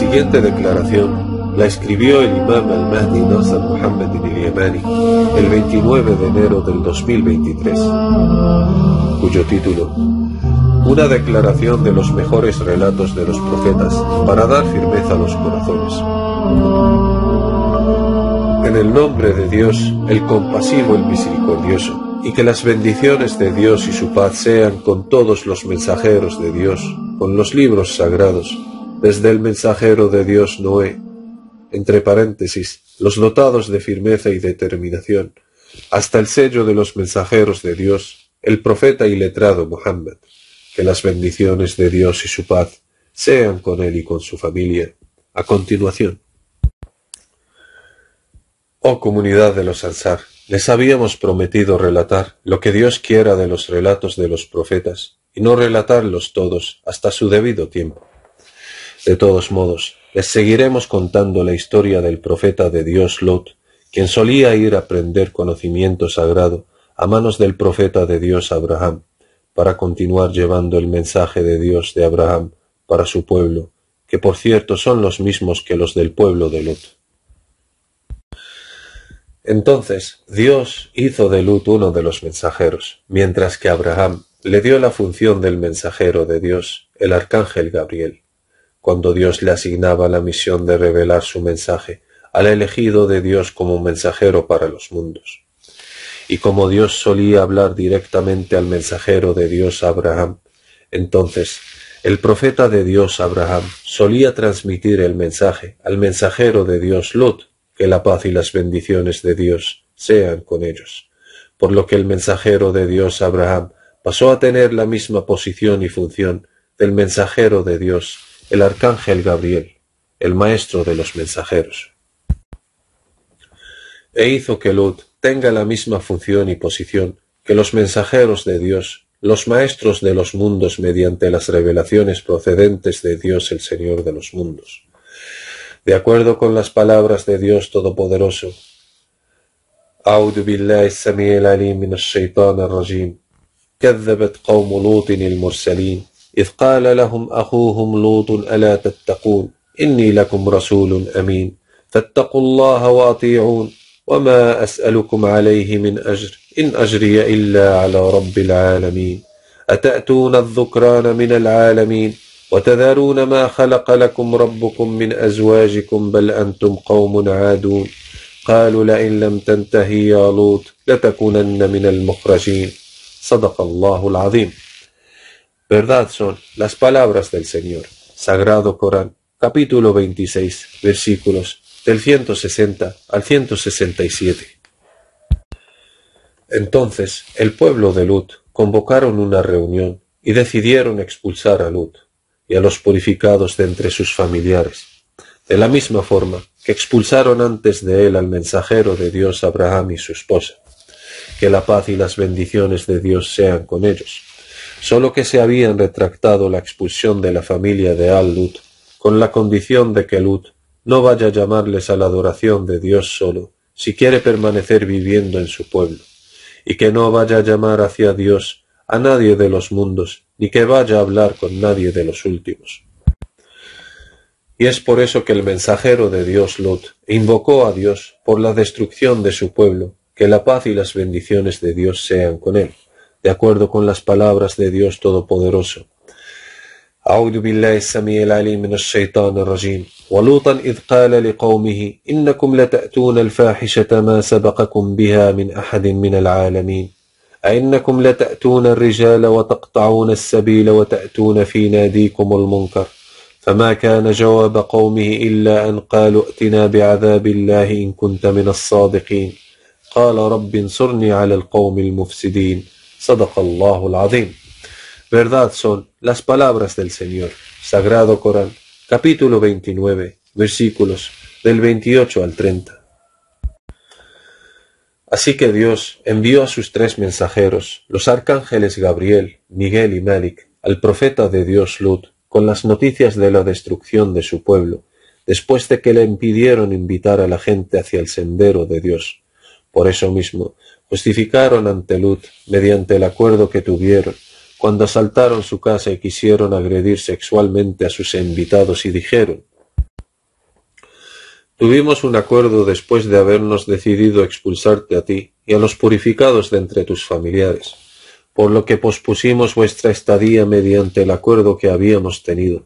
siguiente declaración la escribió el imam al-Mahdi Nasr Muhammad al-Yamani el 29 de enero del 2023, cuyo título: Una declaración de los mejores relatos de los profetas para dar firmeza a los corazones. En el nombre de Dios, el compasivo, el misericordioso, y que las bendiciones de Dios y su paz sean con todos los mensajeros de Dios, con los libros sagrados, desde el mensajero de Dios Noé, entre paréntesis, los dotados de firmeza y determinación, hasta el sello de los mensajeros de Dios, el profeta y letrado Muhammad, que las bendiciones de Dios y su paz sean con él y con su familia. A continuación: Oh comunidad de los Ansar, les habíamos prometido relatar lo que Dios quiera de los relatos de los profetas, y no relatarlos todos hasta su debido tiempo. De todos modos, les seguiremos contando la historia del profeta de Dios Lot, quien solía ir a aprender conocimiento sagrado a manos del profeta de Dios Abraham, para continuar llevando el mensaje de Dios de Abraham para su pueblo, que por cierto son los mismos que los del pueblo de Lot. Entonces Dios hizo de Lut uno de los mensajeros, mientras que Abraham le dio la función del mensajero de Dios, el arcángel Gabriel, cuando Dios le asignaba la misión de revelar su mensaje al elegido de Dios como mensajero para los mundos. Y como Dios solía hablar directamente al mensajero de Dios Abraham, entonces el profeta de Dios Abraham solía transmitir el mensaje al mensajero de Dios Lot, que la paz y las bendiciones de Dios sean con ellos, por lo que el mensajero de Dios Abraham pasó a tener la misma posición y función del mensajero de Dios, el arcángel Gabriel, el maestro de los mensajeros. E hizo que Lot tenga la misma función y posición que los mensajeros de Dios, los maestros de los mundos mediante las revelaciones procedentes de Dios el Señor de los mundos. De acuerdo con las palabras de Dios Todopoderoso: A'udhu billahi as-sami'il alim minash shaitanir rajim. Kadzabat qawmu Lutin al-mursalin, idh qala lahum akhuhum Lutun ala tattaqun, inni lakum rasulun amin, fattaqullaha wa ati'un, وما أسألكم عليه من أجر إن أجري إلا على رب العالمين أتأتون الذكران من العالمين وتذرون ما خلق لكم ربكم من أزواجكم بل أنتم قوم عادون قالوا لئن لم تنتهي يا لوط لتكونن من المخرجين صدق الله العظيم. Verdad son las palabras del Señor. Sagrado Corán, capítulo 26, versículos del 160 al 167. Entonces el pueblo de Lut convocaron una reunión y decidieron expulsar a Lut y a los purificados de entre sus familiares, de la misma forma que expulsaron antes de él al mensajero de Dios Abraham y su esposa. Que la paz y las bendiciones de Dios sean con ellos. Solo que se habían retractado la expulsión de la familia de Al-Lut, con la condición de que Lut no vaya a llamarles a la adoración de Dios solo, si quiere permanecer viviendo en su pueblo, y que no vaya a llamar hacia Dios a nadie de los mundos, ni que vaya a hablar con nadie de los últimos. Y es por eso que el mensajero de Dios Lot invocó a Dios por la destrucción de su pueblo, que la paz y las bendiciones de Dios sean con él, de acuerdo con las palabras de Dios Todopoderoso. أعوذ بالله السميع العليم من الشيطان الرجيم ولوطا إذ قال لقومه إنكم لتأتون الفاحشة ما سبقكم بها من أحد من العالمين أئنكم لتأتون الرجال وتقطعون السبيل وتأتون في ناديكم المنكر فما كان جواب قومه إلا أن قالوا ائتنا بعذاب الله إن كنت من الصادقين قال رب انصرني على القوم المفسدين صدق الله العظيم. Verdad son las palabras del Señor. Sagrado Corán, capítulo 29, versículos del 28 al 30. Así que Dios envió a sus tres mensajeros, los arcángeles Gabriel, Miguel y Malik, al profeta de Dios Lut, con las noticias de la destrucción de su pueblo, después de que le impidieron invitar a la gente hacia el sendero de Dios. Por eso mismo, justificaron ante Lut, mediante el acuerdo que tuvieron, cuando asaltaron su casa y quisieron agredir sexualmente a sus invitados y dijeron: Tuvimos un acuerdo después de habernos decidido expulsarte a ti y a los purificados de entre tus familiares, por lo que pospusimos vuestra estadía mediante el acuerdo que habíamos tenido,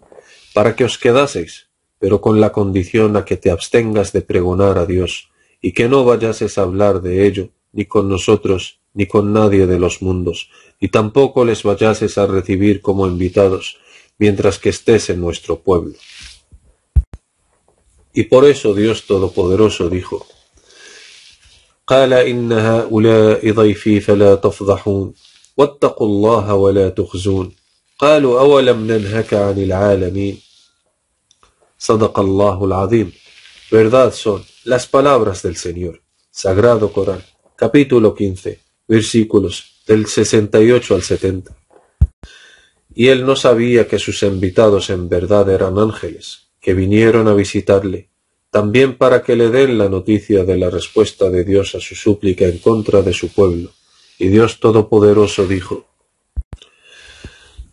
para que os quedaseis, pero con la condición a que te abstengas de pregonar a Dios, y que no vayases a hablar de ello, ni con nosotros, ni con nadie de los mundos, y tampoco les vayases a recibir como invitados, mientras que estés en nuestro pueblo. Y por eso Dios Todopoderoso dijo: قال إن هؤلاء ضيفي فلا تفضحون واتقوا الله ولا تخزون قالوا أولم ننهك عن العالمين صدق الله العظيم. Verdad son las palabras del Señor. Sagrado Corán, capítulo 15, versículos del 68 al 70. Y él no sabía que sus invitados en verdad eran ángeles, que vinieron a visitarle, también para que le den la noticia de la respuesta de Dios a su súplica en contra de su pueblo. Y Dios Todopoderoso dijo: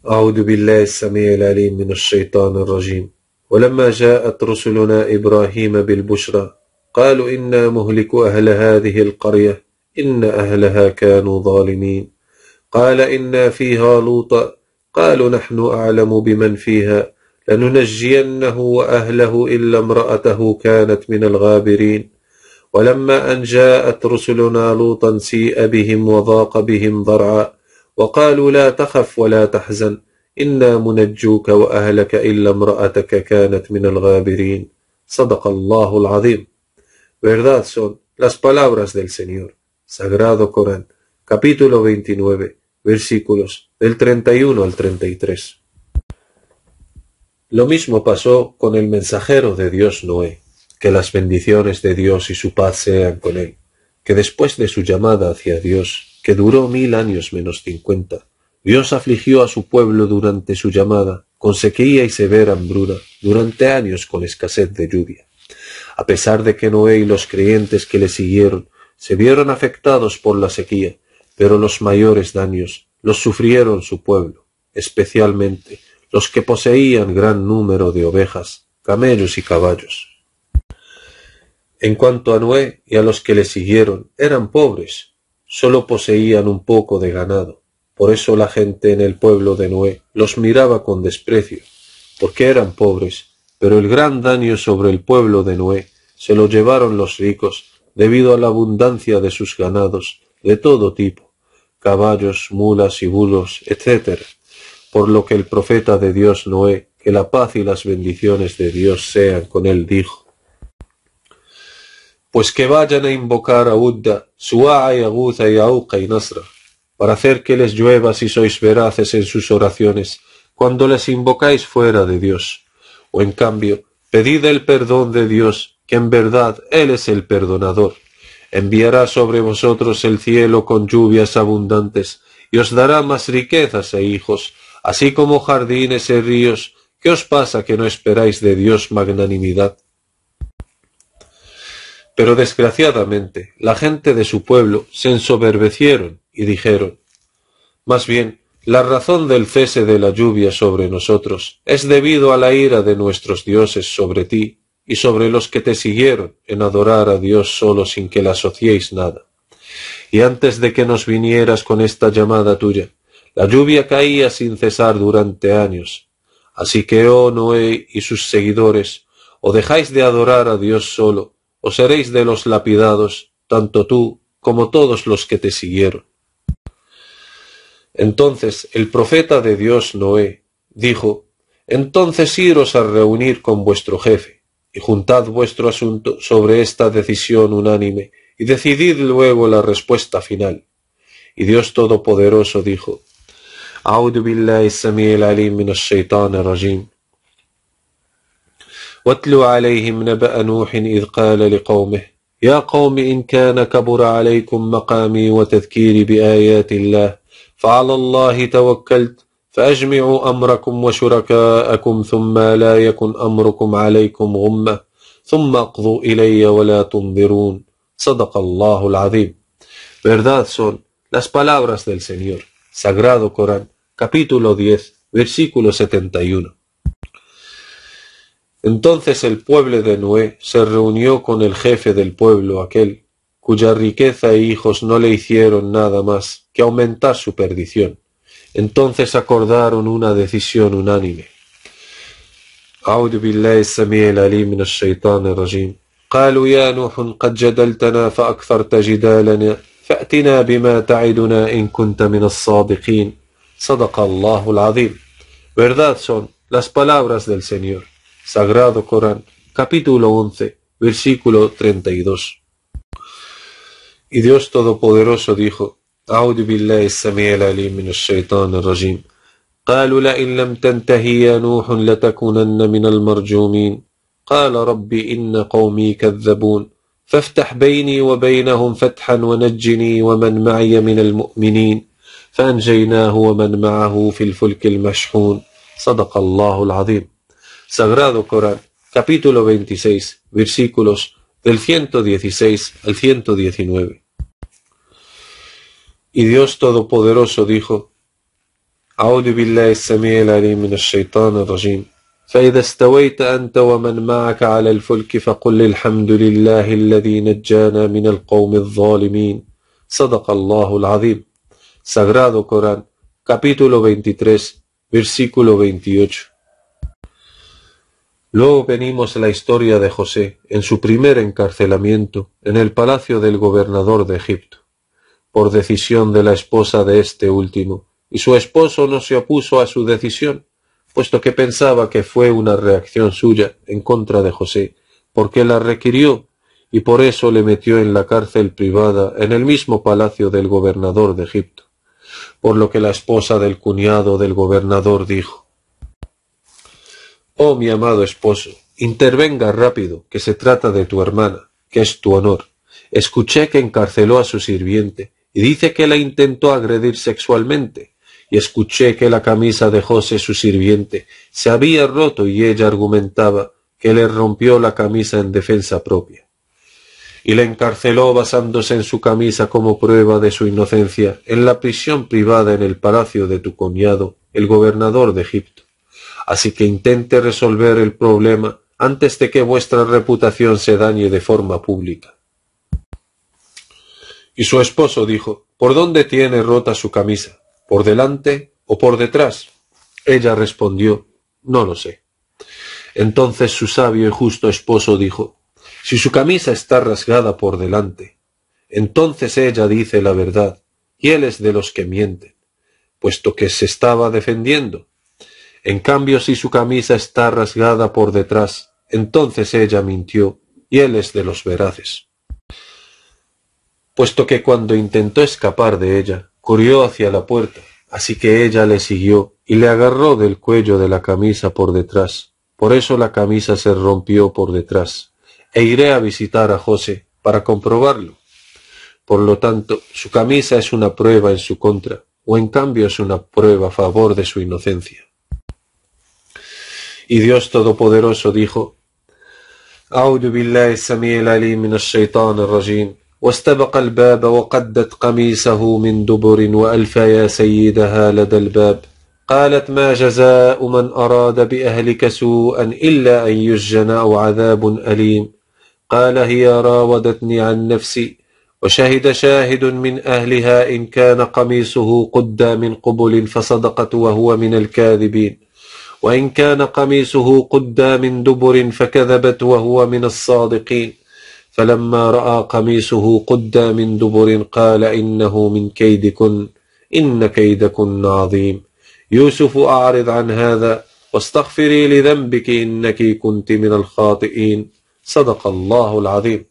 أعوذ بالله السميع العليم من الشيطان الرجيم ولما جاءت رسلنا إبراهيم بالبشرى قالوا إنا مهلكو أهل هذه القرية إن أهلها كانوا ظالمين قال إنا فيها لوطا قالوا نحن أعلم بمن فيها لننجينه وأهله إلا امرأته كانت من الغابرين ولما أن جاءت رسلنا لوطا سيء بهم وضاق بهم ضرعا وقالوا لا تخف ولا تحزن إنا منجوك وأهلك إلا امرأتك كانت من الغابرين صدق الله العظيم. Verdad son las palabras del Señor. Sagrado Corán, capítulo 29, versículos del 31 al 33. Lo mismo pasó con el mensajero de Dios Noé, que las bendiciones de Dios y su paz sean con él, que después de su llamada hacia Dios, que duró 1000 años menos 50, Dios afligió a su pueblo durante su llamada con sequía y severa hambruna, durante años con escasez de lluvia. A pesar de que Noé y los creyentes que le siguieron se vieron afectados por la sequía, pero los mayores daños los sufrieron su pueblo, especialmente los que poseían gran número de ovejas, camellos y caballos. En cuanto a Noé y a los que le siguieron, eran pobres, solo poseían un poco de ganado. Por eso la gente en el pueblo de Noé los miraba con desprecio, porque eran pobres, pero el gran daño sobre el pueblo de Noé se lo llevaron los ricos debido a la abundancia de sus ganados de todo tipo, caballos, mulas y bulos, etc., por lo que el profeta de Dios Noé, que la paz y las bendiciones de Dios sean con él, dijo: pues que vayan a invocar a Udda, Su'a y Agutha y Auqa y Nasra, para hacer que les llueva si sois veraces en sus oraciones, cuando les invocáis fuera de Dios. O en cambio, pedid el perdón de Dios, que en verdad Él es el perdonador. Enviará sobre vosotros el cielo con lluvias abundantes, y os dará más riquezas e hijos, así como jardines y ríos. ¿Qué os pasa que no esperáis de Dios magnanimidad? Pero desgraciadamente la gente de su pueblo se ensoberbecieron y dijeron: más bien, la razón del cese de la lluvia sobre nosotros es debido a la ira de nuestros dioses sobre ti y sobre los que te siguieron en adorar a Dios solo sin que le asociéis nada. Y antes de que nos vinieras con esta llamada tuya, la lluvia caía sin cesar durante años. Así que, oh Noé y sus seguidores, o dejáis de adorar a Dios solo, o seréis de los lapidados, tanto tú como todos los que te siguieron. Entonces el profeta de Dios Noé dijo: entonces iros a reunir con vuestro jefe, y juntad vuestro asunto sobre esta decisión unánime, y decidid luego la respuesta final. Y Dios Todopoderoso dijo: أعوذ بالله السميع العليم من الشيطان الرجيم واتل عليهم نبأ نوح إذ قال لقومه يا قوم إن كان كبر عليكم مقامي وتذكيري بآيات الله فعلى الله توكلت فأجمعوا أمركم وشركاءكم ثم لا يكن أمركم عليكم غمة ثم اقضوا إلي ولا تنظرون صدق الله العظيم. Verdad son las palabras del Señor. Sagrado Corán, capítulo 10, versículo 71. Entonces el pueblo de Noé se reunió con el jefe del pueblo aquel, cuya riqueza e hijos no le hicieron nada más que aumentar su perdición. Entonces acordaron una decisión unánime. أعوذ بالله السميع العليم من الشيطان الرجيم قالوا يا نوح قد جدلتنا فأكثرت جدالنا فأتنا بما تعدنا إن كنت من الصادقين صدق الله العظيم. Verdad son las palabras del Señor. Sagrado Corán, capítulo 11, versículo 32. Y Dios Todopoderoso dijo, أعوذ بالله السميع العليم من الشيطان الرجيم قالوا لئن لم تنتهي يا نوح لتكونن من المرجومين قال رب إن قومي كذبون فافتح بيني وبينهم فتحا ونجني ومن معي من المؤمنين فأنجيناه ومن معه في الفلك المشحون صدق الله العظيم. Sagrado Corán, capítulo 26, versículos del 116 al 119. Y Dios Todopoderoso dijo, أعوذ بالله السميع العليم من الشيطان الرجيم فإذا استويت أنت ومن معك على الفلك فقل الحمد لله الذي نجانا من القوم الظالمين صدق الله العظيم. Sagrado Corán, capítulo 23, versículo 28. Luego venimos a la historia de José en su primer encarcelamiento en el palacio del gobernador de Egipto, por decisión de la esposa de este último, y su esposo no se opuso a su decisión, puesto que pensaba que fue una reacción suya en contra de José, porque la requirió, y por eso le metió en la cárcel privada en el mismo palacio del gobernador de Egipto. Por lo que la esposa del cuñado del gobernador dijo, «Oh mi amado esposo, intervenga rápido, que se trata de tu hermana, que es tu honor. Escuché que encarceló a su sirviente, y dice que la intentó agredir sexualmente, y escuché que la camisa de José, su sirviente, se había roto y ella argumentaba que le rompió la camisa en defensa propia. Y le encarceló basándose en su camisa como prueba de su inocencia en la prisión privada en el palacio de tu cuñado, el gobernador de Egipto. Así que intente resolver el problema antes de que vuestra reputación se dañe de forma pública». Y su esposo dijo, «¿Por dónde tiene rota su camisa? ¿Por delante o por detrás?» Ella respondió, «No lo sé». Entonces su sabio y justo esposo dijo, «Si su camisa está rasgada por delante, entonces ella dice la verdad, y él es de los que mienten, puesto que se estaba defendiendo. En cambio, si su camisa está rasgada por detrás, entonces ella mintió, y él es de los veraces». Puesto que cuando intentó escapar de ella, corrió hacia la puerta, así que ella le siguió y le agarró del cuello de la camisa por detrás. Por eso la camisa se rompió por detrás. E iré a visitar a José para comprobarlo. Por lo tanto, su camisa es una prueba en su contra, o en cambio es una prueba a favor de su inocencia. Y Dios Todopoderoso dijo, أعوذ بالله السميع العليم من الشيطان الرجيم واستبق الباب وقدت قميصه من دبر وألف يا سيدها لدى الباب قالت ما جزاء من أراد بأهلك سوءا إلا أن يسجن أو عذاب أليم قال هي راودتني عن نفسي وشهد شاهد من أهلها إن كان قميصه قد من قبل فصدقت وهو من الكاذبين وإن كان قميصه قد من دبر فكذبت وهو من الصادقين فلما رأى قميصه قد من دبر قال إنه من كيدكن إن كيدكن عظيم يوسف أعرض عن هذا واستغفري لذنبك إنك كنت من الخاطئين صدق الله العظيم.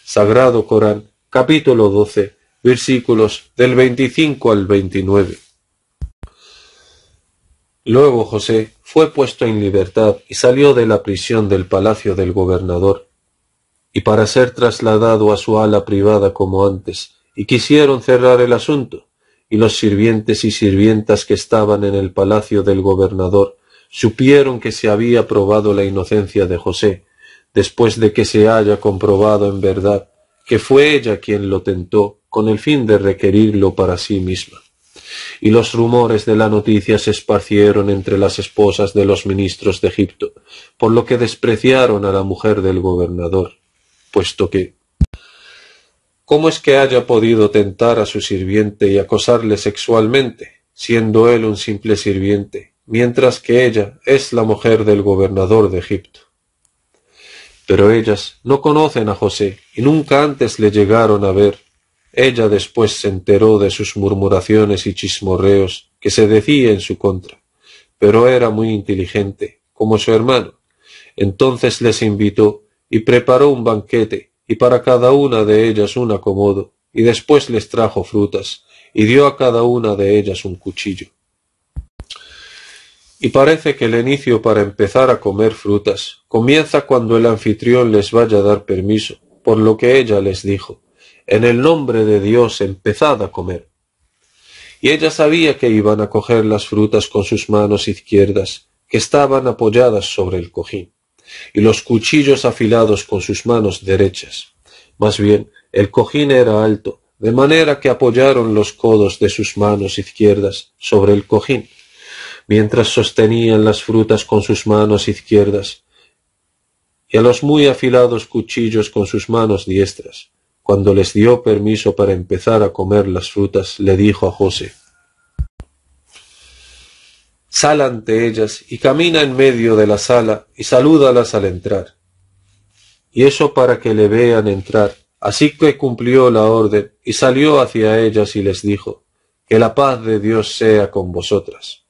Sagrado Corán, capítulo 12, versículos del 25 al 29. Luego José fue puesto en libertad y salió de la prisión del palacio del gobernador, y para ser trasladado a su ala privada como antes, y quisieron cerrar el asunto, y los sirvientes y sirvientas que estaban en el palacio del gobernador supieron que se había probado la inocencia de José, después de que se haya comprobado en verdad que fue ella quien lo tentó con el fin de requerirlo para sí misma. Y los rumores de la noticia se esparcieron entre las esposas de los ministros de Egipto, por lo que despreciaron a la mujer del gobernador, puesto que ¿cómo es que haya podido tentar a su sirviente y acosarle sexualmente, siendo él un simple sirviente, mientras que ella es la mujer del gobernador de Egipto? Pero ellas no conocen a José y nunca antes le llegaron a ver. Ella después se enteró de sus murmuraciones y chismorreos que se decía en su contra, pero era muy inteligente, como su hermano. Entonces les invitó y preparó un banquete, y para cada una de ellas un acomodo, y después les trajo frutas, y dio a cada una de ellas un cuchillo. Y parece que el inicio para empezar a comer frutas comienza cuando el anfitrión les vaya a dar permiso, por lo que ella les dijo: en el nombre de Dios empezad a comer. Y ella sabía que iban a coger las frutas con sus manos izquierdas, que estaban apoyadas sobre el cojín, y los cuchillos afilados con sus manos derechas. Más bien, el cojín era alto, de manera que apoyaron los codos de sus manos izquierdas sobre el cojín, mientras sostenían las frutas con sus manos izquierdas, y a los muy afilados cuchillos con sus manos diestras. Cuando les dio permiso para empezar a comer las frutas, le dijo a José: sal ante ellas y camina en medio de la sala y salúdalas al entrar. Y eso para que le vean entrar. Así que cumplió la orden y salió hacia ellas y les dijo: que la paz de Dios sea con vosotras.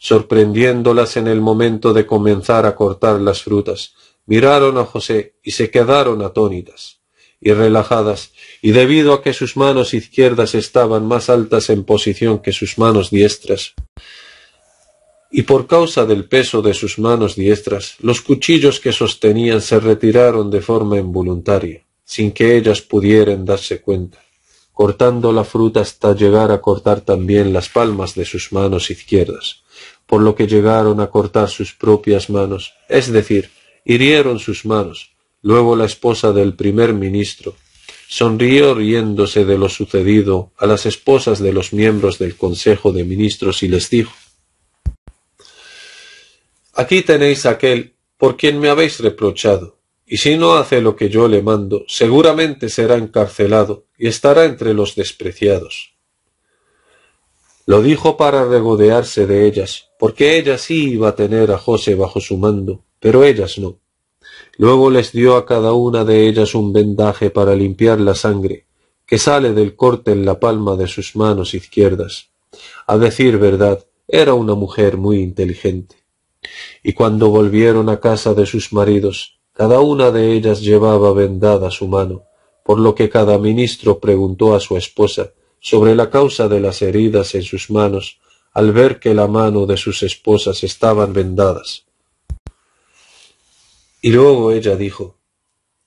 Sorprendiéndolas en el momento de comenzar a cortar las frutas, miraron a José y se quedaron atónitas y relajadas, y debido a que sus manos izquierdas estaban más altas en posición que sus manos diestras, y por causa del peso de sus manos diestras, los cuchillos que sostenían se retiraron de forma involuntaria, sin que ellas pudieran darse cuenta, cortando la fruta hasta llegar a cortar también las palmas de sus manos izquierdas, por lo que llegaron a cortar sus propias manos, es decir, hirieron sus manos. Luego la esposa del primer ministro sonrió riéndose de lo sucedido a las esposas de los miembros del Consejo de Ministros y les dijo: aquí tenéis a aquel por quien me habéis reprochado, y si no hace lo que yo le mando, seguramente será encarcelado y estará entre los despreciados. Lo dijo para regodearse de ellas, porque ella sí iba a tener a José bajo su mando, pero ellas no. Luego les dio a cada una de ellas un vendaje para limpiar la sangre que sale del corte en la palma de sus manos izquierdas. A decir verdad, era una mujer muy inteligente. Y cuando volvieron a casa de sus maridos, cada una de ellas llevaba vendada su mano, por lo que cada ministro preguntó a su esposa sobre la causa de las heridas en sus manos, al ver que la mano de sus esposas estaban vendadas. Y luego ella dijo: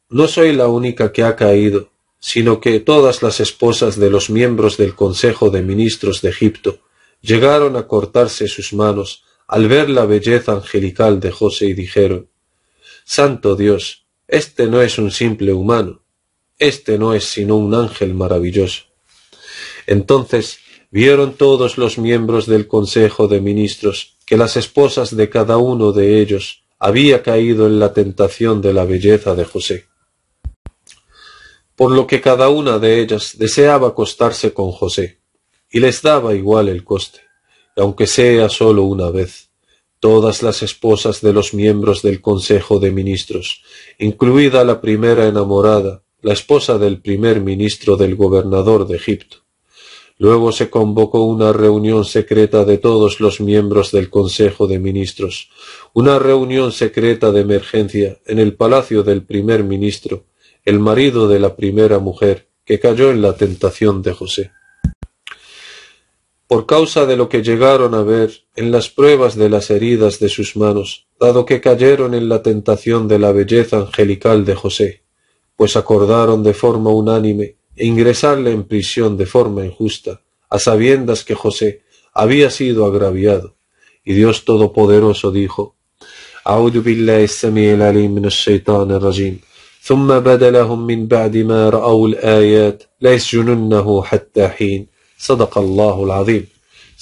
no soy la única que ha caído, sino que todas las esposas de los miembros del Consejo de Ministros de Egipto llegaron a cortarse sus manos al ver la belleza angelical de José y dijeron: Santo Dios, este no es un simple humano, este no es sino un ángel maravilloso. Entonces vieron todos los miembros del Consejo de Ministros que las esposas de cada uno de ellos había caído en la tentación de la belleza de José, por lo que cada una de ellas deseaba acostarse con José, y les daba igual el coste, aunque sea solo una vez. Todas las esposas de los miembros del Consejo de Ministros, incluida la primera enamorada, la esposa del primer ministro del gobernador de Egipto. Luego se convocó una reunión secreta de todos los miembros del Consejo de Ministros, una reunión secreta de emergencia en el palacio del primer ministro, el marido de la primera mujer que cayó en la tentación de José. Por causa de lo que llegaron a ver en las pruebas de las heridas de sus manos, dado que cayeron en la tentación de la belleza angelical de José, pues acordaron de forma unánime ingresarle en prisión de forma injusta, a sabiendas que José había sido agraviado. Y Dios Todopoderoso dijo: أعوذ بالله السميع العليم من الشيطان الرجيم ثم بدا لهم من بعد ما رأوا الآيات ليسجننه حتى حين صدق الله العظيم.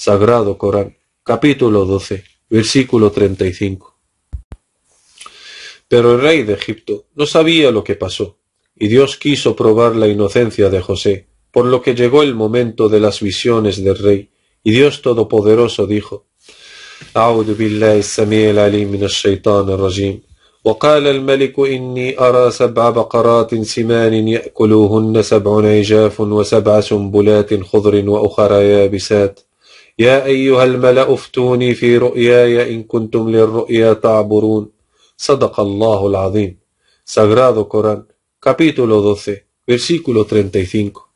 Sagrado Corán, capítulo 12, versículo 35. Pero el rey de Egipto no sabía lo que pasó, y Dios quiso probar la inocencia de José, por lo que llegó el momento de las visiones del rey, y Dios Todopoderoso dijo: أعوذ بالله السميع العليم من الشيطان الرجيم وقال الملك إني أرى 7 بقرات سمان يأكلوهن 7 عجاف و7 سنبلات خضر وأخرى يابسات يا أيها الملأ افتوني في رؤياي إن كنتم للرؤيا تعبرون صدق الله العظيم. Sagrado Corán, capítulo 12, versículo 35.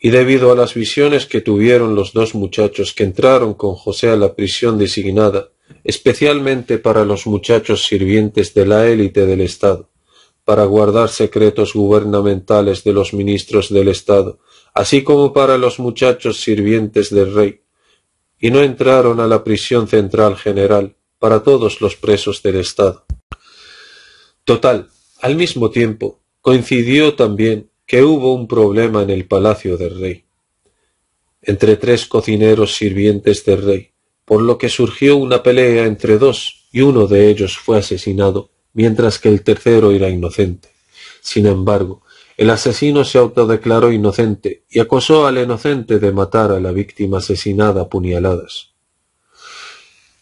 Y debido a las visiones que tuvieron los 2 muchachos que entraron con José a la prisión designada, especialmente para los muchachos sirvientes de la élite del Estado, para guardar secretos gubernamentales de los ministros del Estado, así como para los muchachos sirvientes del rey, y no entraron a la prisión central general para todos los presos del Estado. Total, al mismo tiempo, coincidió también que hubo un problema en el palacio del rey, entre 3 cocineros sirvientes del rey, por lo que surgió una pelea entre 2, y uno de ellos fue asesinado, mientras que el tercero era inocente. Sin embargo, el asesino se autodeclaró inocente y acusó al inocente de matar a la víctima asesinada a puñaladas.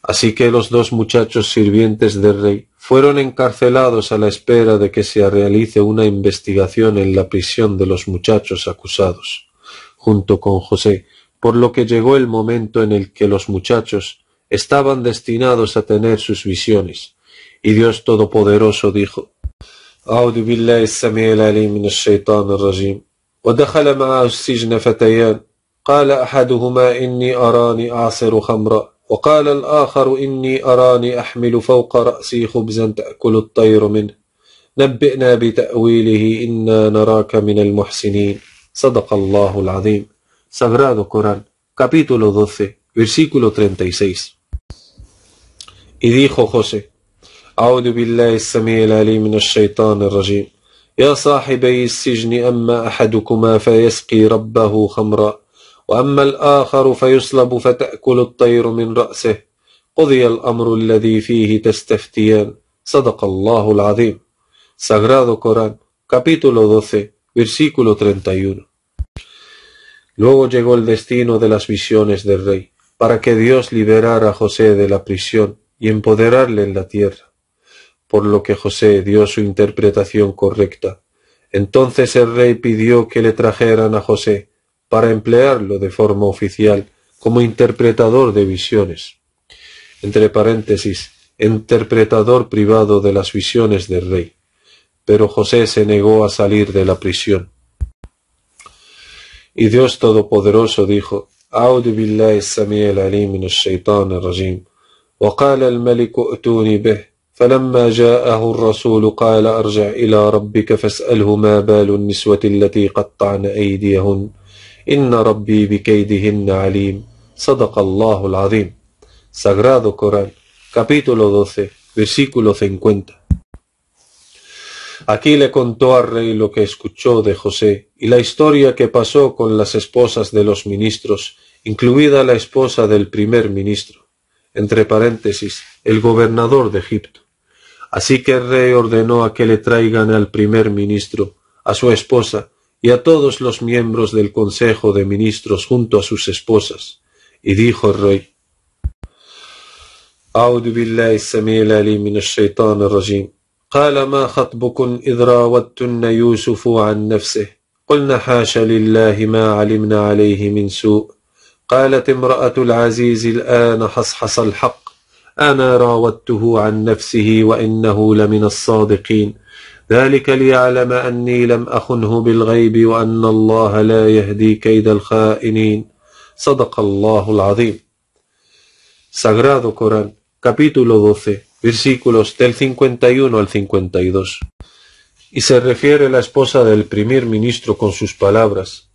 Así que los 2 muchachos sirvientes del rey fueron encarcelados a la espera de que se realice una investigación en la prisión de los muchachos acusados, junto con José, por lo que llegó el momento en el que los muchachos estaban destinados a tener sus visiones, y Dios Todopoderoso dijo: أعوذ بالله السميع العليم من الشيطان الرجيم ودخل معه السجن فتيان قال أحدهما إني أراني أعصر خمرا وقال الآخر إني أراني أحمل فوق رأسي خبزا تأكل الطير منه نبئنا بتأويله إنا نراك من المحسنين صدق الله العظيم. Sagrado Corán, capítulo 12, versículo 36. Y dijo José: أعوذ بالله السميع العليم من الشيطان الرجيم يا صاحبي السجن أما أحدكما فيسقي ربه خمرا وأما الآخر فيصلب فتأكل الطير من رأسه قضي الأمر الذي فيه تستفتيان صدق الله العظيم. Sagrado Corán, capítulo 12, versículo 31. Luego llegó el destino de las visiones del rey, para que Dios liberara a José de la prisión y empoderarle en la tierra, por lo que José dio su interpretación correcta. Entonces el rey pidió que le trajeran a José para emplearlo de forma oficial como interpretador de visiones, entre paréntesis, interpretador privado de las visiones del rey. Pero José se negó a salir de la prisión. Y Dios Todopoderoso dijo: أعوذ بالله السميع العليم من الشيطان الرجيم وقال الملك ائتوني به فلما جاءه الرسول قال أرجع إلى ربك فاسأله ما بال النسوة التي قطعن أيديهن إن ربي بكيدهن عليم صدق الله العظيم. Sagrado Corán, capítulo 12, versículo 50. Aquí le contó al rey lo que escuchó de José y la historia que pasó con las esposas de los ministros, incluida la esposa del primer ministro, entre paréntesis, el gobernador de Egipto. Así que el rey ordenó a que le traigan al primer ministro, a su esposa y a todos los miembros del consejo de ministros junto a sus esposas. Y dijo el rey: أعوذ بالله السميع العليم من الشيطان الرجيم قال ما خطبكن إذ راودتن يوسف عن نفسه قلنا حاش لله ما علمنا عليه من سوء قالت امرأة العزيز الآن حصحص الحق أنا راودته عن نفسه وإنه لمن الصادقين ذلك ليعلم أني لم أخنه بالغيب وأن الله لا يهدي كيد الخائنين صدق الله العظيم. Sagrado Corán, capítulo 12, versículos del 51 al 52. Y se refiere a la esposa del primer ministro con sus palabras: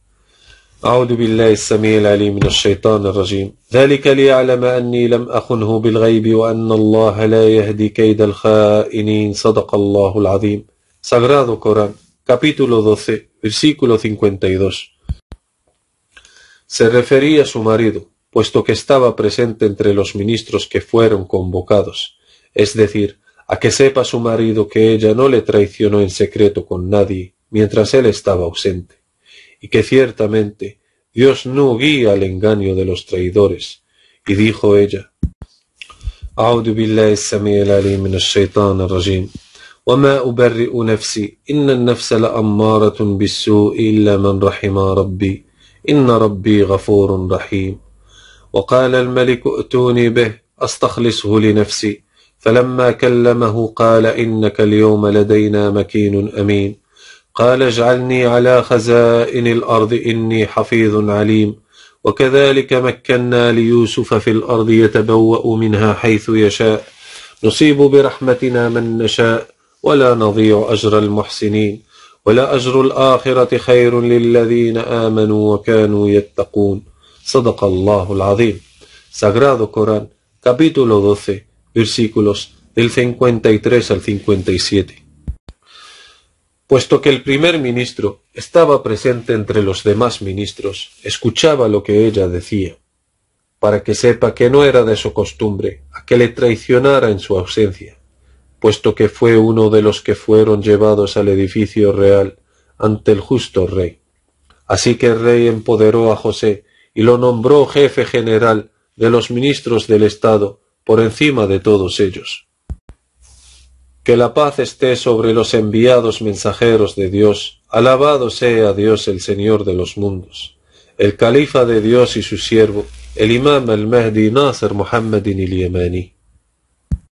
أعوذ بالله السميع العليم من الشيطان الرجيم ذلك ليعلم أني لم أخنه بالغيب وأن الله لا يهدي كيد الخائنين صدق الله العظيم. Sagrado Corán, capítulo 12, versículo 52. Se refería a su marido, puesto que estaba presente entre los ministros que fueron convocados, es decir, a que sepa su marido que ella no le traicionó en secreto con nadie mientras él estaba ausente, y que ciertamente Dios no guía al engaño de los traidores. Y dijo ella: أعوذ بالله السميع العليم من الشيطان الرجيم وما أبرئ نفسي إن النفس لأمارة بالسوء إلا من رحم ربي إن ربي غفور رحيم وقال الملك ائتوني به أستخلصه لنفسي فلما كلمه قال إنك اليوم لدينا مكين أمين قال اجعلني على خزائن الأرض إني حفيظ عليم وكذلك مكنا ليوسف في الأرض يتبوأ منها حيث يشاء نصيب برحمتنا من نشاء ولا نضيع أجر المحسنين ولا أجر الآخرة خير للذين آمنوا وكانوا يتقون. صدق الله العظيم. Sagrado Corán, capítulo 12, versículos del 53 al 57. Puesto que el primer ministro estaba presente entre los demás ministros, escuchaba lo que ella decía, para que sepa que no era de su costumbre a que le traicionara en su ausencia, puesto que fue uno de los que fueron llevados al edificio real ante el justo rey. Así que el rey empoderó a José y lo nombró jefe general de los ministros del Estado por encima de todos ellos. Que la paz esté sobre los enviados mensajeros de Dios. Alabado sea Dios, el Señor de los mundos, el califa de Dios y su siervo, el imam al-Mahdi Nasser Muhammadin al-Yamani.